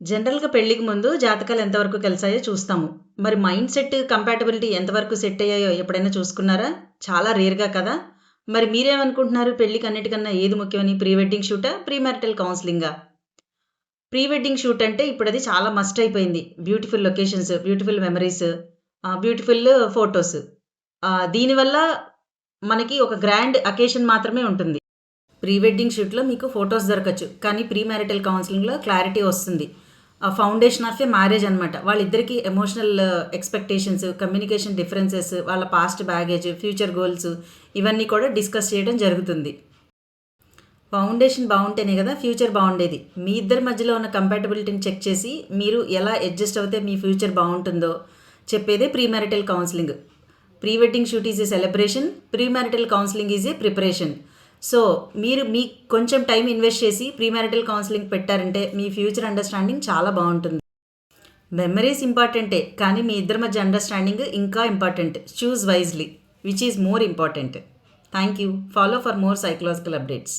జనరల్‌గా పెళ్ళికి ముందు జాతకాలు ఎంతవరకు కలిసాయో చూస్తాము. మరి మైండ్ సెట్ కంపాటబిలిటీ ఎంతవరకు సెట్ అయ్యాయో ఎప్పుడైనా చూసుకున్నారా? చాలా రేర్‌గా కదా! మరి మీరేమనుకుంటున్నారు పెళ్ళికి అన్నిటికన్నా ఏది ముఖ్యమని? ప్రీ వెడ్డింగ్ షూటా? ప్రీ మ్యారిటల్ కౌన్సెలింగా? ప్రీ వెడ్డింగ్ షూట్ అంటే ఇప్పుడది చాలా మస్ట్ అయిపోయింది. Beautiful locations, beautiful memories, beautiful photos. దీనివల్ల మనకి ఒక గ్రాండ్ అకేషన్ మాత్రమే ఉంటుంది. ప్రీ వెడ్డింగ్ షూట్‌లో మీకు ఫోటోస్ దొరకచ్చు. కానీ ప్రీ మ్యారిటల్ కౌన్సెలింగ్‌లో క్లారిటీ వస్తుంది. ఫౌండేషన్ ఆఫ్ ఎ మ్యారేజ్ అనమాట. వాళ్ళిద్దరికీ ఎమోషనల్ ఎక్స్‌పెక్టేషన్స్, కమ్యూనికేషన్ డిఫరెన్సెస్, వాళ్ళ పాస్ట్ బ్యాగేజ్, ఫ్యూచర్ గోల్స్ ఇవన్నీ కూడా డిస్కస్ చేయడం జరుగుతుంది. ఫౌండేషన్ బావుంటేనే కదా ఫ్యూచర్ బావుండేది. మీ ఇద్దరి మధ్యలో ఉన్న కంపాటబిలిటీని చెక్ చేసి మీరు ఎలా అడ్జస్ట్ అవుతే మీ ఫ్యూచర్ బావుంటుందో చెప్పేదే pre marital counselling. Pre wedding shoot is a celebration. Pre marital counselling is a preparation. So మీరు మీకు కొంచెం టైం ఇన్వెస్ట్ చేసి ప్రీ మ్యారిటల్ కౌన్సెలింగ్ పెట్టారంటే మీ ఫ్యూచర్ అండర్స్టాండింగ్ చాలా బాగుంటుంది. మెమరీస్ ఇంపార్టెంటే కానీ మీ ఇద్దరి మధ్య అండర్స్టాండింగ్ ఇంకా important. Choose wisely which is more important. Thank you. Follow for more psychological updates.